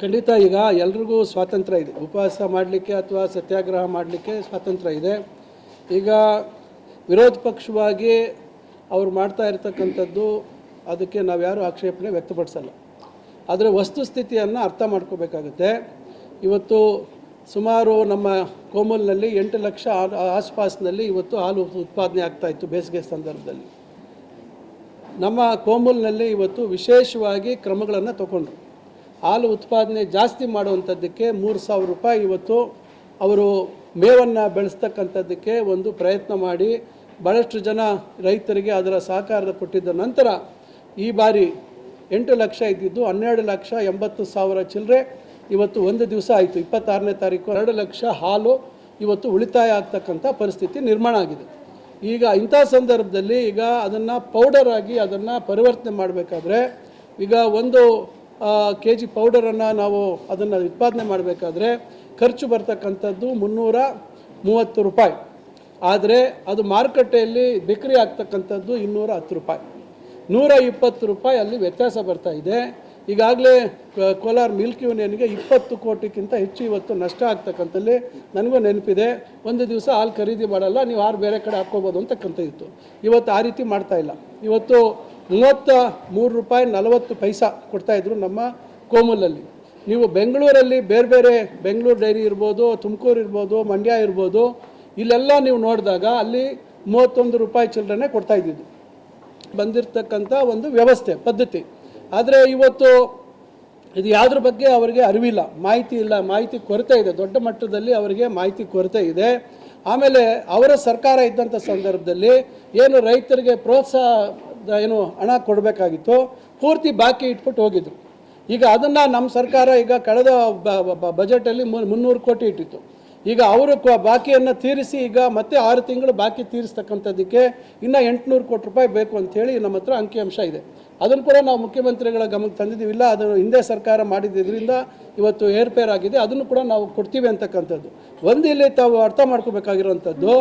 ಖಂಡಿತ ಈಗ ಎಲ್ರಿಗೂ ಸ್ವಾತಂತ್ರ್ಯ ಇದೆ, ಉಪವಾಸ ಮಾಡಲಿಕ್ಕೆ ಅಥವಾ ಸತ್ಯಾಗ್ರಹ ಮಾಡಲಿಕ್ಕೆ ಸ್ವಾತಂತ್ರ್ಯ ಇದೆ. ಈಗ ವಿರೋಧ ಪಕ್ಷವಾಗಿ ಅವ್ರು ಮಾಡ್ತಾ ಇರ್ತಕ್ಕಂಥದ್ದು ಅದಕ್ಕೆ ನಾವು ಯಾರೂ ಆಕ್ಷೇಪಣೆ ವ್ಯಕ್ತಪಡಿಸಲ್ಲ. ಆದರೆ ವಸ್ತುಸ್ಥಿತಿಯನ್ನು ಅರ್ಥ ಮಾಡ್ಕೋಬೇಕಾಗುತ್ತೆ. ಇವತ್ತು ಸುಮಾರು ನಮ್ಮ ಕೋಮಲ್ನಲ್ಲಿ 8 ಲಕ್ಷ ಆಸ್ಪಾಸ್ನಲ್ಲಿ ಇವತ್ತು ಹಾಲು ಉತ್ಪಾದನೆ ಆಗ್ತಾಯಿತ್ತು ಬೇಸಿಗೆ ಸಂದರ್ಭದಲ್ಲಿ. ನಮ್ಮ ಕೋಮಲ್ನಲ್ಲಿ ಇವತ್ತು ವಿಶೇಷವಾಗಿ ಕ್ರಮಗಳನ್ನು ತಗೊಂಡ್ರು. ಹಾಲು ಉತ್ಪಾದನೆ ಜಾಸ್ತಿ ಮಾಡುವಂಥದ್ದಕ್ಕೆ 3,000 ರೂಪಾಯಿ ಇವತ್ತು ಅವರು ಮೇವನ್ನು ಬೆಳೆಸ್ತಕ್ಕಂಥದ್ದಕ್ಕೆ ಒಂದು ಪ್ರಯತ್ನ ಮಾಡಿ ಭಾಳಷ್ಟು ಜನ ರೈತರಿಗೆ ಅದರ ಸಹಕಾರ ಕೊಟ್ಟಿದ್ದ ನಂತರ ಈ ಬಾರಿ 8 ಲಕ್ಷ ಇದ್ದಿದ್ದು 12,80,000 ಚಿಲ್ಲರೆ ಇವತ್ತು ಒಂದು ದಿವಸ ಆಯಿತು. 26ನೇ ತಾರೀಕು 2 ಲಕ್ಷ ಹಾಲು ಇವತ್ತು ಉಳಿತಾಯ ಆಗ್ತಕ್ಕಂಥ ಪರಿಸ್ಥಿತಿ ನಿರ್ಮಾಣ ಆಗಿದೆ. ಈಗ ಇಂಥ ಸಂದರ್ಭದಲ್ಲಿ ಈಗ ಅದನ್ನು ಪೌಡರ್ ಆಗಿ ಅದನ್ನು ಪರಿವರ್ತನೆ ಮಾಡಬೇಕಾದ್ರೆ ಈಗ 1 kg ಪೌಡರನ್ನು ನಾವು ಅದನ್ನು ಉತ್ಪಾದನೆ ಮಾಡಬೇಕಾದ್ರೆ ಖರ್ಚು ಬರ್ತಕ್ಕಂಥದ್ದು 330 ರೂಪಾಯಿ. ಆದರೆ ಅದು ಮಾರುಕಟ್ಟೆಯಲ್ಲಿ ಬಿಕ್ರಿ ಆಗ್ತಕ್ಕಂಥದ್ದು 210 ರೂಪಾಯಿ, 120 ರೂಪಾಯಿ ಅಲ್ಲಿ ವ್ಯತ್ಯಾಸ ಬರ್ತಾ ಇದೆ. ಈಗಾಗಲೇ ಕೋಲಾರ ಮಿಲ್ಕ್ ಯೂನಿಯನ್ಗೆ 20 ಕೋಟಿಗಿಂತ ಹೆಚ್ಚು ಇವತ್ತು ನಷ್ಟ ಆಗ್ತಕ್ಕಂಥಲ್ಲಿ ನನಗೂ ನೆನಪಿದೆ. ಒಂದು ದಿವಸ ಹಾಲು ಖರೀದಿ ಮಾಡಲ್ಲ, ನೀವು ಹಾಲು ಬೇರೆ ಕಡೆ ಹಾಕ್ಕೋಬೋದು ಅಂತಕ್ಕಂಥ ಇತ್ತು. ಇವತ್ತು ಆ ರೀತಿ ಮಾಡ್ತಾಯಿಲ್ಲ. ಇವತ್ತು 33 ರೂಪಾಯಿ 40 ಪೈಸಾ ಕೊಡ್ತಾಯಿದ್ರು ನಮ್ಮ ಕೋಮಲಲ್ಲಿ. ನೀವು ಬೆಂಗಳೂರಲ್ಲಿ ಬೇರೆ ಬೇರೆ ಬೆಂಗಳೂರು ಡೈರಿ ಇರ್ಬೋದು, ತುಮಕೂರು ಇರ್ಬೋದು, ಮಂಡ್ಯ ಇರ್ಬೋದು, ಇಲ್ಲೆಲ್ಲ ನೀವು ನೋಡಿದಾಗ ಅಲ್ಲಿ 31 ರೂಪಾಯಿ ಚಿಲ್ಲರೆ ಕೊಡ್ತಾಯಿದ್ದು ಬಂದಿರತಕ್ಕಂಥ ಒಂದು ವ್ಯವಸ್ಥೆ ಪದ್ಧತಿ. ಆದರೆ ಇವತ್ತು ಇದು ಯಾವುದ್ರ ಬಗ್ಗೆ ಅವರಿಗೆ ಅರಿವಿಲ್ಲ, ಮಾಹಿತಿ ಇಲ್ಲ, ಮಾಹಿತಿ ಕೊರತೆ ಇದೆ, ದೊಡ್ಡ ಮಟ್ಟದಲ್ಲಿ ಅವರಿಗೆ ಮಾಹಿತಿ ಕೊರತೆ ಇದೆ. ಆಮೇಲೆ ಅವರ ಸರ್ಕಾರ ಇದ್ದಂಥ ಸಂದರ್ಭದಲ್ಲಿ ಏನು ರೈತರಿಗೆ ಪ್ರೋತ್ಸಾಹ ಏನು ಹಣ ಕೊಡಬೇಕಾಗಿತ್ತು ಪೂರ್ತಿ ಬಾಕಿ ಇಟ್ಬಿಟ್ಟು ಹೋಗಿದ್ರು. ಈಗ ಅದನ್ನು ನಮ್ಮ ಸರ್ಕಾರ ಈಗ ಕಳೆದ ಬಜೆಟಲ್ಲಿ 300 ಕೋಟಿ ಇಟ್ಟಿತ್ತು. ಈಗ ಅವರು ಬಾಕಿಯನ್ನು ತೀರಿಸಿ ಈಗ ಮತ್ತೆ 6 ತಿಂಗಳು ಬಾಕಿ ತೀರಿಸ್ತಕ್ಕಂಥದ್ದಕ್ಕೆ ಇನ್ನೂ 800 ಕೋಟಿ ರೂಪಾಯಿ ಬೇಕು ಅಂಥೇಳಿ ನಮ್ಮ ಹತ್ರ ಅಂಕಿಅಂಶ ಇದೆ. ಅದನ್ನು ಕೂಡ ನಾವು ಮುಖ್ಯಮಂತ್ರಿಗಳ ಗಮನಕ್ಕೆ ತಂದಿದ್ದೀವಿ. ಇಲ್ಲ, ಅದನ್ನು ಹಿಂದೆ ಸರ್ಕಾರ ಮಾಡಿದ್ದರಿಂದ ಇವತ್ತು ಏರ್ಪೇರ್ ಆಗಿದೆ, ಅದನ್ನು ಕೂಡ ನಾವು ಕೊಡ್ತೀವಿ ಅಂತಕ್ಕಂಥದ್ದು. ಒಂದು ಇಲ್ಲಿ ತಾವು ಅರ್ಥ ಮಾಡ್ಕೋಬೇಕಾಗಿರುವಂಥದ್ದು,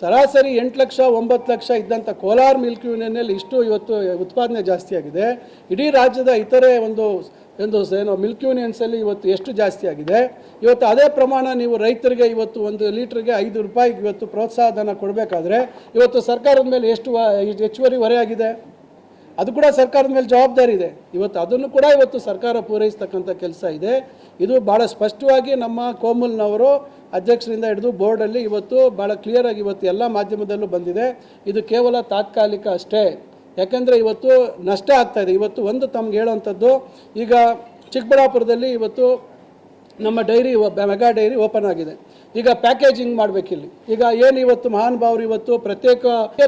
ಸರಾಸರಿ 8 ಲಕ್ಷ 9 ಲಕ್ಷ ಇದ್ದಂಥ ಕೋಲಾರ ಮಿಲ್ಕ್ ಯೂನಿಯನ್ನಲ್ಲಿ ಇಷ್ಟು ಇವತ್ತು ಉತ್ಪಾದನೆ ಜಾಸ್ತಿ ಆಗಿದೆ. ಇಡೀ ರಾಜ್ಯದ ಇತರೆ ಒಂದು ಏನೋ ಮಿಲ್ಕ್ ಯೂನಿಯನ್ಸಲ್ಲಿ ಇವತ್ತು ಎಷ್ಟು ಜಾಸ್ತಿ ಆಗಿದೆ. ಇವತ್ತು ಅದೇ ಪ್ರಮಾಣ ನೀವು ರೈತರಿಗೆ ಇವತ್ತು 1 ಲೀಟ್ರಿಗೆ 5 ರೂಪಾಯಿಗೆ ಇವತ್ತು ಪ್ರೋತ್ಸಾಹಧನ ಕೊಡಬೇಕಾದ್ರೆ ಇವತ್ತು ಸರ್ಕಾರದ ಮೇಲೆ ಎಷ್ಟು ಹೆಚ್ಚುವರಿ ಹೊರೆ ಆಗಿದೆ, ಅದು ಕೂಡ ಸರ್ಕಾರದ ಮೇಲೆ ಜವಾಬ್ದಾರಿ ಇದೆ. ಇವತ್ತು ಅದನ್ನು ಕೂಡ ಇವತ್ತು ಸರ್ಕಾರ ಪೂರೈಸ್ತಕ್ಕಂಥ ಕೆಲಸ ಇದೆ. ಇದು ಭಾಳ ಸ್ಪಷ್ಟವಾಗಿ ನಮ್ಮ ಕೋಮಲ್ನವರು ಅಧ್ಯಕ್ಷರಿಂದ ಹಿಡಿದು ಬೋರ್ಡಲ್ಲಿ ಇವತ್ತು ಭಾಳ ಕ್ಲಿಯರಾಗಿ ಇವತ್ತು ಎಲ್ಲ ಮಾಧ್ಯಮದಲ್ಲೂ ಬಂದಿದೆ. ಇದು ಕೇವಲ ತಾತ್ಕಾಲಿಕ ಅಷ್ಟೇ. ಯಾಕೆಂದರೆ ಇವತ್ತು ನಷ್ಟ ಆಗ್ತಾಯಿದೆ. ಇವತ್ತು ಒಂದು ತಮ್ಗೆ ಹೇಳೋವಂಥದ್ದು, ಈಗ ಚಿಕ್ಕಬಳ್ಳಾಪುರದಲ್ಲಿ ಇವತ್ತು ನಮ್ಮ ಡೈರಿ ಮೆಗಾ ಡೈರಿ ಓಪನ್ ಆಗಿದೆ. ಈಗ ಪ್ಯಾಕೇಜಿಂಗ್ ಮಾಡಬೇಕಿಲ್ಲಿ. ಈಗ ಏನು ಇವತ್ತು ಮಹಾನುಭಾವರು ಇವತ್ತು ಪ್ರತ್ಯೇಕ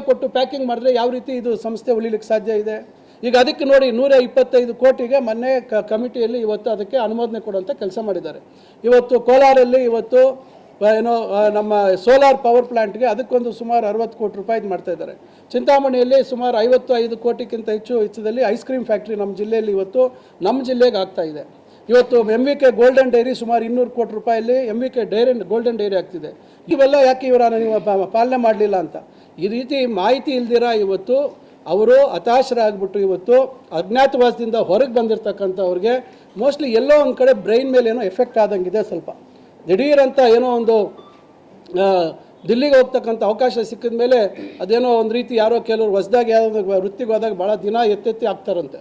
ಕೊಟ್ಟು ಪ್ಯಾಕಿಂಗ್ ಮಾಡಿದ್ರೆ ಯಾವ ರೀತಿ ಇದು ಸಂಸ್ಥೆ ಉಳಿಲಿಕ್ಕೆ ಸಾಧ್ಯ ಇದೆ? ಈಗ ಅದಕ್ಕೆ ನೋಡಿ 125 ಕೋಟಿಗೆ ಮೊನ್ನೆ ಕಮಿಟಿಯಲ್ಲಿ ಇವತ್ತು ಅದಕ್ಕೆ ಅನುಮೋದನೆ ಕೊಡುವಂಥ ಕೆಲಸ ಮಾಡಿದ್ದಾರೆ. ಇವತ್ತು ಕೋಲಾರಲ್ಲಿ ಇವತ್ತು ಏನೋ ನಮ್ಮ ಸೋಲಾರ್ ಪವರ್ ಪ್ಲ್ಯಾಂಟ್ಗೆ ಅದಕ್ಕೊಂದು ಸುಮಾರು 60 ಕೋಟಿ ರೂಪಾಯಿ ಮಾಡ್ತಾಯಿದ್ದಾರೆ. ಚಿಂತಾಮಣಿಯಲ್ಲಿ ಸುಮಾರು 55 ಕೋಟಿಗಿಂತ ಹೆಚ್ಚು ವೆಚ್ಚದಲ್ಲಿ ಐಸ್ ಕ್ರೀಮ್ ಫ್ಯಾಕ್ಟ್ರಿ ನಮ್ಮ ಜಿಲ್ಲೆಯಲ್ಲಿ ಇವತ್ತು ನಮ್ಮ ಜಿಲ್ಲೆಗೆ ಆಗ್ತಾಯಿದೆ. ಇವತ್ತು MVK ಗೋಲ್ಡನ್ ಡೈರಿ ಸುಮಾರು 200 ಕೋಟಿ ರೂಪಾಯಲ್ಲಿ MVK ಗೋಲ್ಡನ್ ಡೈರಿ ಆಗ್ತಿದೆ. ಇವೆಲ್ಲ ಯಾಕೆ ನೀವು ಪಾಲನೆ ಮಾಡಲಿಲ್ಲ ಅಂತ ಈ ರೀತಿ ಮಾಹಿತಿ ಇಲ್ದಿರ ಇವತ್ತು ಅವರು ಹತಾಶರಾಗ್ಬಿಟ್ಟು ಇವತ್ತು ಅಜ್ಞಾತವಾಸದಿಂದ ಹೊರಗೆ ಬಂದಿರತಕ್ಕಂಥವ್ರಿಗೆ ಮೋಸ್ಟ್ಲಿ ಎಲ್ಲೋ ಒಂದು ಕಡೆ ಬ್ರೈನ್ ಮೇಲೆ ಏನೋ ಎಫೆಕ್ಟ್ ಆದಂಗಿದೆ. ಸ್ವಲ್ಪ ದಿಢೀರಂತ ಏನೋ ಒಂದು ದಿಲ್ಲಿಗೆ ಹೋಗ್ತಕ್ಕಂಥ ಅವಕಾಶ ಸಿಕ್ಕಿದ ಮೇಲೆ ಅದೇನೋ ಒಂದು ರೀತಿ ಯಾರೋ ಕೆಲವರು ಹೊಸದಾಗಿ ಯಾವುದೋ ವೃತ್ತಿಗೆ ಹೋದಾಗ ಭಾಳ ದಿನ ಎತ್ತೆತ್ತಿ ಆಗ್ತಾರಂತೆ.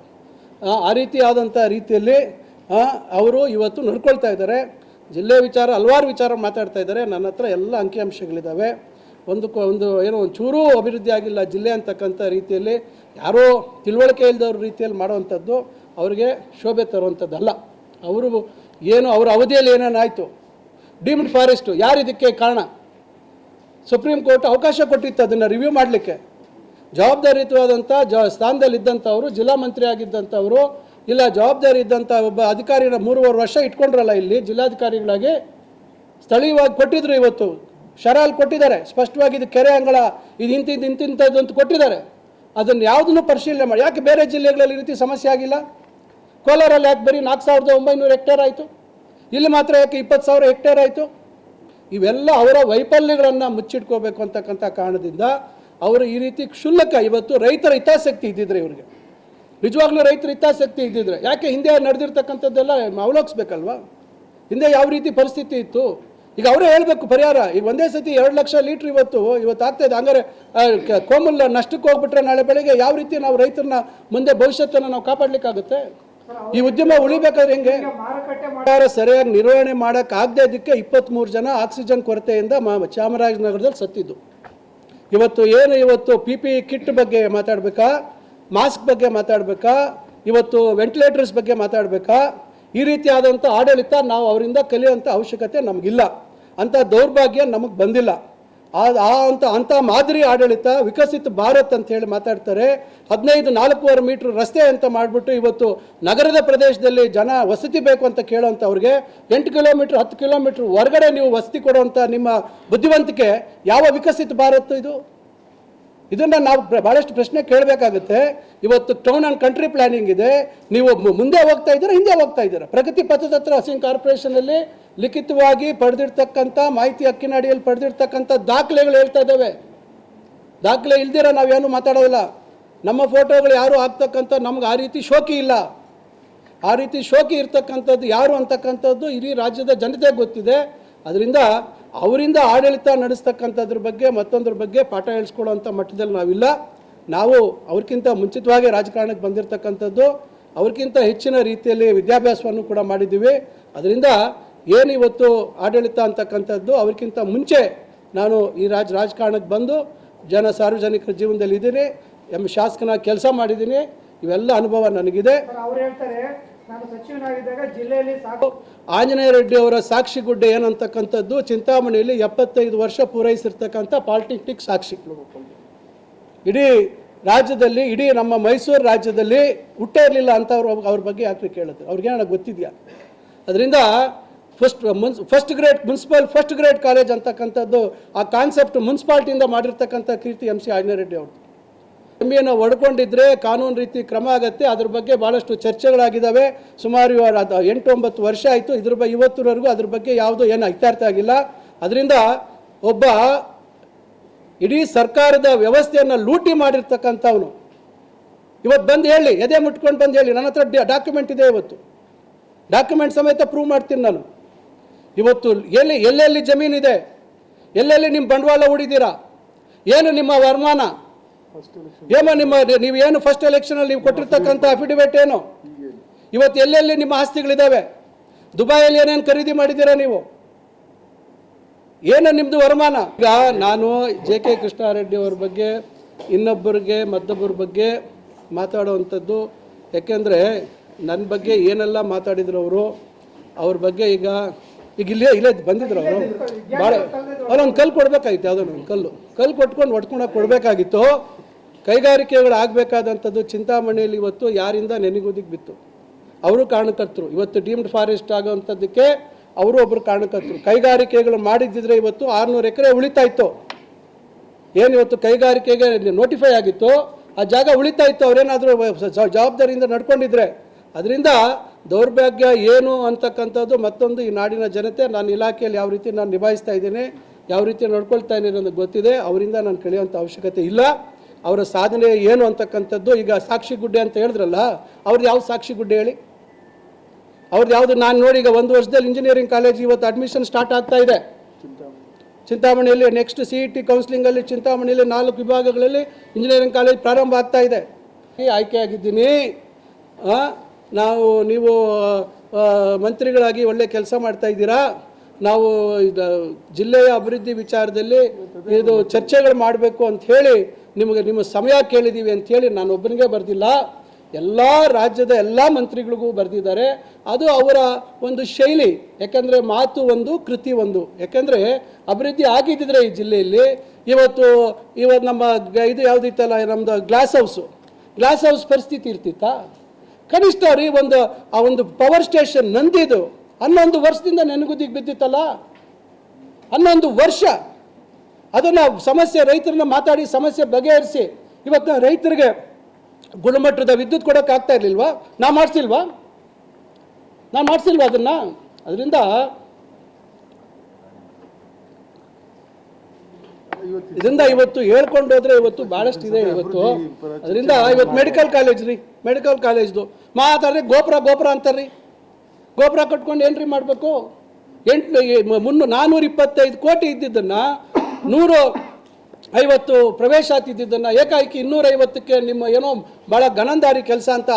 ಆ ರೀತಿ ಆದಂಥ ರೀತಿಯಲ್ಲಿ ಅವರು ಇವತ್ತು ನಡ್ಕೊಳ್ತಾ ಇದ್ದಾರೆ. ಜಿಲ್ಲೆ ವಿಚಾರ ಹಲವಾರು ವಿಚಾರ ಮಾತಾಡ್ತಾ ಇದ್ದಾರೆ. ನನ್ನ ಹತ್ರ ಎಲ್ಲ ಅಂಕಿಅಂಶಗಳಿದ್ದಾವೆ. ಒಂದು ಏನೋ ಒಂದು ಚೂರೂ ಅಭಿವೃದ್ಧಿ ಆಗಿಲ್ಲ ಜಿಲ್ಲೆ ಅಂತಕ್ಕಂಥ ರೀತಿಯಲ್ಲಿ ಯಾರೋ ತಿಳುವಳಿಕೆ ಇಲ್ಲದವ್ರ ರೀತಿಯಲ್ಲಿ ಮಾಡೋವಂಥದ್ದು ಅವರಿಗೆ ಶೋಭೆ ತರುವಂಥದ್ದಲ್ಲ. ಅವರು ಏನು ಅವರ ಅವಧಿಯಲ್ಲಿ ಏನೇನಾಯಿತು, ಡೀಮ್ಡ್ ಫಾರೆಸ್ಟು ಯಾರು ಇದಕ್ಕೆ ಕಾರಣ? ಸುಪ್ರೀಂ ಕೋರ್ಟ್ ಅವಕಾಶ ಕೊಟ್ಟಿತ್ತು ಅದನ್ನು ರಿವ್ಯೂ ಮಾಡಲಿಕ್ಕೆ. ಜವಾಬ್ದಾರಿಯುತವಾದಂಥ ಸ್ಥಾನದಲ್ಲಿದ್ದಂಥವರು, ಜಿಲ್ಲಾ ಮಂತ್ರಿ ಆಗಿದ್ದಂಥವರು, ಇಲ್ಲ ಜವಾಬ್ದಾರಿ ಇದ್ದಂಥ ಒಬ್ಬ ಅಧಿಕಾರಿನ 3.5 ವರ್ಷ ಇಟ್ಕೊಂಡ್ರಲ್ಲ ಇಲ್ಲಿ ಜಿಲ್ಲಾಧಿಕಾರಿಗಳಾಗಿ, ಸ್ಥಳೀಯವಾಗಿ ಕೊಟ್ಟಿದ್ರು. ಇವತ್ತು ಶರಾಲ್ ಕೊಟ್ಟಿದ್ದಾರೆ ಸ್ಪಷ್ಟವಾಗಿ, ಇದು ಕೆರೆ ಅಂಗಳ ಇದು ಇಂತಿಂಥದ್ದು ಅಂತ ಕೊಟ್ಟಿದ್ದಾರೆ. ಅದನ್ನು ಯಾವುದನ್ನು ಪರಿಶೀಲನೆ ಮಾಡಿ. ಯಾಕೆ ಬೇರೆ ಜಿಲ್ಲೆಗಳಲ್ಲಿ ಈ ರೀತಿ ಸಮಸ್ಯೆ ಆಗಿಲ್ಲ? ಕೋಲಾರಲ್ಲಿ ಯಾಕೆ ಬರೀ 4,900 ಹೆಕ್ಟೇರ್ ಆಯಿತು, ಇಲ್ಲಿ ಮಾತ್ರ ಯಾಕೆ 20,000 ಹೆಕ್ಟೇರ್ ಆಯಿತು? ಇವೆಲ್ಲ ಅವರ ವೈಫಲ್ಯಗಳನ್ನು ಮುಚ್ಚಿಟ್ಕೋಬೇಕು ಅಂತಕ್ಕಂಥ ಕಾರಣದಿಂದ ಅವರು ಈ ರೀತಿ ಕ್ಷುಲ್ಲಕ ಇವತ್ತು ರೈತರ ಹಿತಾಸಕ್ತಿ ಇದ್ದಿದ್ರೆ ನಿಜವಾಗ್ಲೂ ರೈತರ ಹಿತಾಸಕ್ತಿ ಇದ್ದಿದ್ರೆ ಯಾಕೆ ಹಿಂದೆ ನಡೆದಿರ್ತಕ್ಕಂಥದ್ದೆಲ್ಲ ಅವಲೋಕಿಸ್ಬೇಕಲ್ವಾ? ಹಿಂದೆ ಯಾವ ರೀತಿ ಪರಿಸ್ಥಿತಿ ಇತ್ತು ಈಗ ಅವರೇ ಹೇಳಬೇಕು ಪರಿಹಾರ. ಈಗ ಒಂದೇ ಸತಿ 2 ಲಕ್ಷ ಲೀಟ್ರ್ ಇವತ್ತು ಆಗ್ತಾಯಿದೆ. ಹಂಗಾರೆ ಕೋಮಲ್ ನಷ್ಟಕ್ಕೆ ಹೋಗ್ಬಿಟ್ರೆ ನಾಳೆ ಬೆಳಗ್ಗೆ ಯಾವ ರೀತಿ ನಾವು ರೈತರನ್ನ ಮುಂದೆ ಭವಿಷ್ಯತ್ತನ್ನು ನಾವು ಕಾಪಾಡಲಿಕ್ಕಾಗುತ್ತೆ? ಈ ಉದ್ಯಮ ಉಳಿಬೇಕಾದ್ರೆ ಹೆಂಗೆ? ಸರಿಯಾಗಿ ನಿರ್ವಹಣೆ ಮಾಡೋಕ್ಕಾಗದೇ ಇದಕ್ಕೆ 23 ಜನ ಆಕ್ಸಿಜನ್ ಕೊರತೆಯಿಂದ ಚಾಮರಾಜನಗರದಲ್ಲಿ ಸತ್ತಿದ್ದು. ಇವತ್ತು PPE ಕಿಟ್ ಬಗ್ಗೆ ಮಾತಾಡಬೇಕಾ, ಮಾಸ್ಕ್ ಬಗ್ಗೆ ಮಾತಾಡಬೇಕಾ, ಇವತ್ತು ವೆಂಟಿಲೇಟರ್ಸ್ ಬಗ್ಗೆ ಮಾತಾಡಬೇಕಾ? ಈ ರೀತಿಯಾದಂಥ ಆಡಳಿತ ನಾವು ಅವರಿಂದ ಕಲಿಯುವಂಥ ಅವಶ್ಯಕತೆ ನಮಗಿಲ್ಲ. ಅಂಥ ದೌರ್ಭಾಗ್ಯ ನಮಗೆ ಬಂದಿಲ್ಲ. ಅಂಥ ಮಾದರಿ ಆಡಳಿತ ವಿಕಸಿತ ಭಾರತ್ ಅಂತ ಹೇಳಿ ಮಾತಾಡ್ತಾರೆ. 15 4.25 ಮೀಟ್ರ್ ರಸ್ತೆ ಅಂತ ಮಾಡಿಬಿಟ್ಟು ಇವತ್ತು ನಗರದ ಪ್ರದೇಶದಲ್ಲಿ ಜನ ವಸತಿ ಬೇಕು ಅಂತ ಕೇಳೋಂಥವ್ರಿಗೆ 8 ಕಿಲೋಮೀಟ್ರ್ 10 ಕಿಲೋಮೀಟ್ರ್ ಹೊರಗಡೆ ನೀವು ವಸತಿ ಕೊಡುವಂಥ ನಿಮ್ಮ ಬುದ್ಧಿವಂತಿಕೆ ಯಾವ ವಿಕಸಿತ ಭಾರತ್ ಇದು? ಇದನ್ನು ನಾವು ಭಾಳಷ್ಟು ಪ್ರಶ್ನೆ ಕೇಳಬೇಕಾಗುತ್ತೆ. ಇವತ್ತು ಟೌನ್ ಆ್ಯಂಡ್ ಕಂಟ್ರಿ ಪ್ಲಾನಿಂಗ್ ಇದೆ, ನೀವು ಮುಂದೆ ಹೋಗ್ತಾ ಇದ್ದೀರಾ, ಹಿಂದೆ ಹೋಗ್ತಾ ಇದ್ದೀರಾ? ಪ್ರಗತಿ ಪಥದ ಹತ್ರ ಹೌಸಿಂಗ್ ಕಾರ್ಪೊರೇಷನಲ್ಲಿ ಲಿಖಿತವಾಗಿ ಪಡೆದಿರ್ತಕ್ಕಂಥ ಮಾಹಿತಿ ಹಕ್ಕಿನ ಅಡಿಯಲ್ಲಿ ಪಡೆದಿರ್ತಕ್ಕಂಥ ದಾಖಲೆಗಳು ಹೇಳ್ತಾ ಇದ್ದಾವೆ. ದಾಖಲೆ ಇಲ್ದಿರ ನಾವೇನು ಮಾತಾಡೋದಿಲ್ಲ. ನಮ್ಮ ಫೋಟೋಗಳು ಯಾರು ಆಗ್ತಕ್ಕಂಥ ನಮ್ಗೆ ಆ ರೀತಿ ಶೋಕಿ ಇಲ್ಲ. ಆ ರೀತಿ ಶೋಕಿ ಇರ್ತಕ್ಕಂಥದ್ದು ಯಾರು ಅಂತಕ್ಕಂಥದ್ದು ಇಡೀ ರಾಜ್ಯದ ಜನತೆಗೆ ಗೊತ್ತಿದೆ. ಅದರಿಂದ ಅವರಿಂದ ಆಡಳಿತ ನಡೆಸ್ತಕ್ಕಂಥದ್ರ ಬಗ್ಗೆ ಮತ್ತೊಂದ್ರ ಬಗ್ಗೆ ಪಾಠ ಹೇಳಿಸ್ಕೊಳ್ಳೋಂಥ ಮಟ್ಟದಲ್ಲಿ ನಾವಿಲ್ಲ. ನಾವು ಅವ್ರಿಗಿಂತ ಮುಂಚಿತವಾಗಿ ರಾಜಕಾರಣಕ್ಕೆ ಬಂದಿರತಕ್ಕಂಥದ್ದು, ಅವ್ರಿಗಿಂತ ಹೆಚ್ಚಿನ ರೀತಿಯಲ್ಲಿ ವಿದ್ಯಾಭ್ಯಾಸವನ್ನು ಕೂಡ ಮಾಡಿದ್ದೀವಿ. ಅದರಿಂದ ಏನು ಇವತ್ತು ಆಡಳಿತ ಅಂತಕ್ಕಂಥದ್ದು ಅವ್ರಿಗಿಂತ ಮುಂಚೆ ನಾನು ಈ ರಾಜಕಾರಣಕ್ಕೆ ಬಂದು ಸಾರ್ವಜನಿಕರ ಜೀವನದಲ್ಲಿ ಇದ್ದೀನಿ, ಶಾಸಕನಾಗಿ ಕೆಲಸ ಮಾಡಿದ್ದೀನಿ. ಇವೆಲ್ಲ ಅನುಭವ ನನಗಿದೆ. ಅವ್ರು ಹೇಳ್ತಾರೆ ನಾನು ಸಚಿವನಾಗಿದ್ದಾಗ ಜಿಲ್ಲೆಯಲ್ಲಿ ಸಾಕು ಆಂಜನೇಯ ರೆಡ್ಡಿ ಅವರ ಸಾಕ್ಷಿ ಗುಡ್ಡೆ ಏನಂತಕ್ಕಂಥದ್ದು ಚಿಂತಾಮಣಿಯಲ್ಲಿ 75 ವರ್ಷ ಪೂರೈಸಿರ್ತಕ್ಕಂಥ ಪಾಲಿಟೆಕ್ನಿಕ್ ಸಾಕ್ಷಿ. ಇಡೀ ರಾಜ್ಯದಲ್ಲಿ, ಇಡೀ ನಮ್ಮ ಮೈಸೂರು ರಾಜ್ಯದಲ್ಲಿ ಹುಟ್ಟೇ ಇರಲಿಲ್ಲ ಅಂತ ಅವ್ರ ಬಗ್ಗೆ ಯಾಕೆ ಕೇಳುತ್ತೆ? ಅವ್ರಿಗೇನ ಗೊತ್ತಿದೆಯಾ? ಅದರಿಂದ ಫಸ್ಟ್ ಗ್ರೇಡ್ ಕಾಲೇಜ್ ಅಂತಕ್ಕಂಥದ್ದು ಆ ಕಾನ್ಸೆಪ್ಟ್ ಮುನ್ಸಿಪಾಲ್ಟಿಯಿಂದ ಮಾಡಿರ್ತಕ್ಕಂಥ ಕೀರ್ತಿ MC ಆಂಜನೇಯ ರೆಡ್ಡಿ ಅವ್ರದ್ದು. MBAನ ಒಡ್ಕೊಂಡಿದ್ರೆ ಕಾನೂನು ರೀತಿ ಕ್ರಮ ಆಗುತ್ತೆ. ಅದ್ರ ಬಗ್ಗೆ ಭಾಳಷ್ಟು ಚರ್ಚೆಗಳಾಗಿದ್ದಾವೆ. ಸುಮಾರು 8-9 ವರ್ಷ ಆಯಿತು. ಇವತ್ತಿನವರೆಗೂ ಅದ್ರ ಬಗ್ಗೆ ಯಾವುದೂ ಏನು ಇತ್ಯರ್ಥ ಆಗಿಲ್ಲ. ಅದರಿಂದ ಒಬ್ಬ ಇಡೀ ಸರ್ಕಾರದ ವ್ಯವಸ್ಥೆಯನ್ನು ಲೂಟಿ ಮಾಡಿರ್ತಕ್ಕಂಥವನು ಇವತ್ತು ಬಂದು ಹೇಳಿ, ಎದೆ ಮುಟ್ಕೊಂಡು ಬಂದು ಹೇಳಿ, ನನ್ನ ಹತ್ರ ಡಾಕ್ಯುಮೆಂಟ್ ಇದೆ, ಇವತ್ತು ಡಾಕ್ಯುಮೆಂಟ್ ಸಮೇತ ಪ್ರೂವ್ ಮಾಡ್ತೀನಿ ನಾನು. ಇವತ್ತು ಎಲ್ಲೆಲ್ಲಿ ಜಮೀನಿದೆ, ಎಲ್ಲೆಲ್ಲಿ ನಿಮ್ಮ ಬಂಡವಾಳ ಹೂಡಿದ್ದೀರಾ, ಏನು ನಿಮ್ಮ ವರಮಾನ, ನೀವೇನು ಫಸ್ಟ್ ಎಲೆಕ್ಷನಲ್ಲಿ ನೀವು ಕೊಟ್ಟಿರ್ತಕ್ಕಂಥ ಅಫಿಡವಿಟ್ ಏನು, ಇವತ್ತು ಎಲ್ಲೆಲ್ಲಿ ನಿಮ್ಮ ಆಸ್ತಿಗಳಿದ್ದಾವೆ, ದುಬೈಯಲ್ಲಿ ಏನೇನು ಖರೀದಿ ಮಾಡಿದ್ದೀರಾ ನೀವು, ಏನು ನಿಮ್ಮದು ವರಮಾನ? ಈಗ ನಾನು JK ಕೃಷ್ಣಾರೆಡ್ಡಿ ಅವ್ರ ಬಗ್ಗೆ ಇನ್ನೊಬ್ಬರಿಗೆ ಮತ್ತೊಬ್ಬರ ಬಗ್ಗೆ ಮಾತಾಡುವಂಥದ್ದು, ಯಾಕೆಂದರೆ ನನ್ನ ಬಗ್ಗೆ ಏನೆಲ್ಲ ಮಾತಾಡಿದ್ರು ಅವ್ರ ಬಗ್ಗೆ ಈಗ ಇಲ್ಲೇ ಬಂದಿದ್ರು ಅವರು. ಭಾಳ ಅಲ್ಲೊಂದು ಕಲ್ಲು ಕೊಡಬೇಕಾಗಿತ್ತು, ಯಾವುದೋ ಒಂದು ಕಲ್ಲು ಕೊಟ್ಕೊಂಡು ಹೊಡ್ಕೊಂಡೋಗಿ ಕೊಡಬೇಕಾಗಿತ್ತು. ಕೈಗಾರಿಕೆಗಳು ಆಗಬೇಕಾದಂಥದ್ದು ಚಿಂತಾಮಣಿಯಲ್ಲಿ ಇವತ್ತು ಯಾರಿಂದ ನೆನೆಗುದಿಗೆ ಬಿತ್ತು? ಅವರು ಕಾರಣಕರ್ತರು. ಇವತ್ತು ಡೀಮ್ಡ್ ಫಾರೆಸ್ಟ್ ಆಗೋವಂಥದ್ದಕ್ಕೆ ಅವರು ಒಬ್ಬರು ಕಾರಣಕರ್ತರು. ಕೈಗಾರಿಕೆಗಳು ಮಾಡಿದ್ದಿದ್ರೆ ಇವತ್ತು 600 ಎಕರೆ ಉಳಿತಾ ಇತ್ತು. ಏನು ಇವತ್ತು ಕೈಗಾರಿಕೆಗೆ ನೋಟಿಫೈ ಆಗಿತ್ತು, ಆ ಜಾಗ ಉಳಿತಾ ಇತ್ತು, ಅವರೇನಾದರೂ ಜವಾಬ್ದಾರಿಯಿಂದ ನಡ್ಕೊಂಡಿದ್ರೆ. ಅದರಿಂದ ದೌರ್ಭಾಗ್ಯ ಏನು ಅಂತಕ್ಕಂಥದ್ದು ಮತ್ತೊಂದು ಈ ನಾಡಿನ ಜನತೆ ನಾನು ಇಲಾಖೆಯಲ್ಲಿ ಯಾವ ರೀತಿ ನಾನು ನಿಭಾಯಿಸ್ತಾ ಇದ್ದೀನಿ, ಯಾವ ರೀತಿ ನಡ್ಕೊಳ್ತಾ ಇದ್ದೀನಿ ಅನ್ನೋದು ಗೊತ್ತಿದೆ. ಅವರಿಂದ ನಾನು ಕಳೆಯುವಂಥ ಅವಶ್ಯಕತೆ ಇಲ್ಲ. ಅವರ ಸಾಧನೆ ಏನು ಅಂತಕ್ಕಂಥದ್ದು ಈಗ ಸಾಕ್ಷಿ ಗುಡ್ಡೆ ಅಂತ ಹೇಳಿದ್ರಲ್ಲ, ಅವ್ರದ್ದು ಯಾವ ಸಾಕ್ಷಿ ಗುಡ್ಡೆ ಹೇಳಿ? ಅವ್ರದ್ದು ಯಾವುದು? ನಾನು ನೋಡಿ ಈಗ 1 ವರ್ಷದಲ್ಲಿ ಇಂಜಿನಿಯರಿಂಗ್ ಕಾಲೇಜ್ ಇವತ್ತು ಅಡ್ಮಿಷನ್ ಸ್ಟಾರ್ಟ್ ಆಗ್ತಾ ಇದೆ ಚಿಂತಾಮಣಿಯಲ್ಲಿ. ನೆಕ್ಸ್ಟ್ CET ಕೌನ್ಸಿಲಿಂಗಲ್ಲಿ ಚಿಂತಾಮಣಿಯಲ್ಲಿ 4 ವಿಭಾಗಗಳಲ್ಲಿ ಇಂಜಿನಿಯರಿಂಗ್ ಕಾಲೇಜ್ ಪ್ರಾರಂಭ ಆಗ್ತಾ ಇದೆ. ಆಯ್ಕೆಯಾಗಿದ್ದೀನಿ. ನೀವು ಮಂತ್ರಿಗಳಾಗಿ ಒಳ್ಳೆ ಕೆಲಸ ಮಾಡ್ತಾ ಇದ್ದೀರಾ. ನಾವು ಜಿಲ್ಲೆಯ ಅಭಿವೃದ್ಧಿ ವಿಚಾರದಲ್ಲಿ ಇದು ಚರ್ಚೆಗಳು ಮಾಡಬೇಕು ಅಂತ ಹೇಳಿ ನಿಮ್ಮ ಸಮಯ ಕೇಳಿದ್ದೀವಿ ಅಂಥೇಳಿ ನಾನು ಒಬ್ಬನಿಗೆ ಬರೆದಿಲ್ಲ, ಎಲ್ಲ ರಾಜ್ಯದ ಎಲ್ಲ ಮಂತ್ರಿಗಳಿಗೂ ಬರೆದಿದ್ದಾರೆ. ಅದು ಅವರ ಒಂದು ಶೈಲಿ. ಯಾಕೆಂದರೆ ಮಾತು ಒಂದು, ಕೃತಿ ಒಂದು. ಯಾಕೆಂದರೆ ಅಭಿವೃದ್ಧಿ ಆಗಿದ್ದಿದ್ರೆ ಈ ಜಿಲ್ಲೆಯಲ್ಲಿ ಇವತ್ತು ನಮ್ಮ ಇದು ಯಾವುದಿತ್ತಲ್ಲ, ನಮ್ಮದು ಗ್ಲಾಸ್ ಹೌಸ್ ಪರಿಸ್ಥಿತಿ ಇರ್ತಿತ್ತಾ? ಕನಿಷ್ಠ ರೀ ಒಂದು ಪವರ್ ಸ್ಟೇಷನ್ ನಂದಿದು 11 ವರ್ಷದಿಂದ ನೆನಗುದಿಗೆ ಬಿದ್ದಿತ್ತಲ್ಲ, 11 ವರ್ಷ. ಅದನ್ನು ಸಮಸ್ಯೆ ರೈತರನ್ನ ಮಾತಾಡಿ ಸಮಸ್ಯೆ ಬಗೆಹರಿಸಿ ಇವತ್ತು ರೈತರಿಗೆ ಗುಣಮಟ್ಟದ ವಿದ್ಯುತ್ ಕೊಡೋಕೆ ಆಗ್ತಾ ಇರಲಿಲ್ವಾ? ನಾನು ಮಾಡಿಸಿಲ್ವಾ ಅದನ್ನು? ಅದರಿಂದ ಇದರಿಂದ ಇವತ್ತು ಹೇಳ್ಕೊಂಡು ಹೋದ್ರೆ ಇವತ್ತು ಭಾಳಷ್ಟು ಇದೆ ಇವತ್ತು. ಅದರಿಂದ ಇವತ್ತು ಮೆಡಿಕಲ್ ಕಾಲೇಜ್ ರೀ, ಮೆಡಿಕಲ್ ಕಾಲೇಜ್ದು ಮಾತಾಡ್ರಿ ಗೋಪುರ ಅಂತಾರ್ರಿ. ಗೋಪುರ ಕಟ್ಕೊಂಡು ಏನ್ರಿ ಮಾಡಬೇಕು? 425 ಕೋಟಿ ಇದ್ದಿದ್ದನ್ನು 150 ಪ್ರವೇಶಾತಿ ಇದ್ದಿದ್ದನ್ನು ಏಕಾಏಕಿ 250ಕ್ಕೆ ನಿಮ್ಮ ಏನೋ ಭಾಳ ಗನಂದಾರಿ ಕೆಲಸ ಅಂತ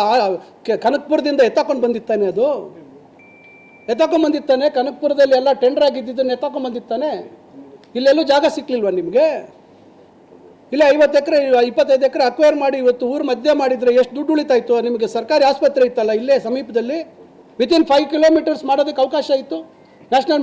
ಕನಕಪುರದಿಂದ ಎತ್ತಕೊಂಡು ಬಂದಿತ್ತಾನೆ. ಅದು ಎತ್ತಕೊಂಡು ಬಂದಿತ್ತಾನೆ. ಕನಕಪುರದಲ್ಲಿ ಎಲ್ಲ ಟೆಂಡರ್ ಆಗಿದ್ದನ್ನು ಎತ್ತಕೊಂಡು ಬಂದಿತ್ತಾನೆ. ಇಲ್ಲೆಲ್ಲೂ ಜಾಗ ಸಿಕ್ಲಿಲ್ವಾ ನಿಮಗೆ? ಇಲ್ಲ 50 ಎಕರೆ 25 ಎಕರೆ ಅಕ್ವೈರ್ ಮಾಡಿ ಇವತ್ತು ಊರು ಮಧ್ಯೆ ಮಾಡಿದರೆ ಎಷ್ಟು ದುಡ್ಡು ಉಳಿತಾಯಿತು ನಿಮಗೆ? ಸರ್ಕಾರಿ ಆಸ್ಪತ್ರೆ ಇತ್ತಲ್ಲ ಇಲ್ಲೇ ಸಮೀಪದಲ್ಲಿ, ವಿತಿನ್ 5 ಕಿಲೋಮೀಟರ್ಸ್ ಮಾಡೋದಕ್ಕೆ ಅವಕಾಶ ಇತ್ತು. ನ್ಯಾಷನಲ್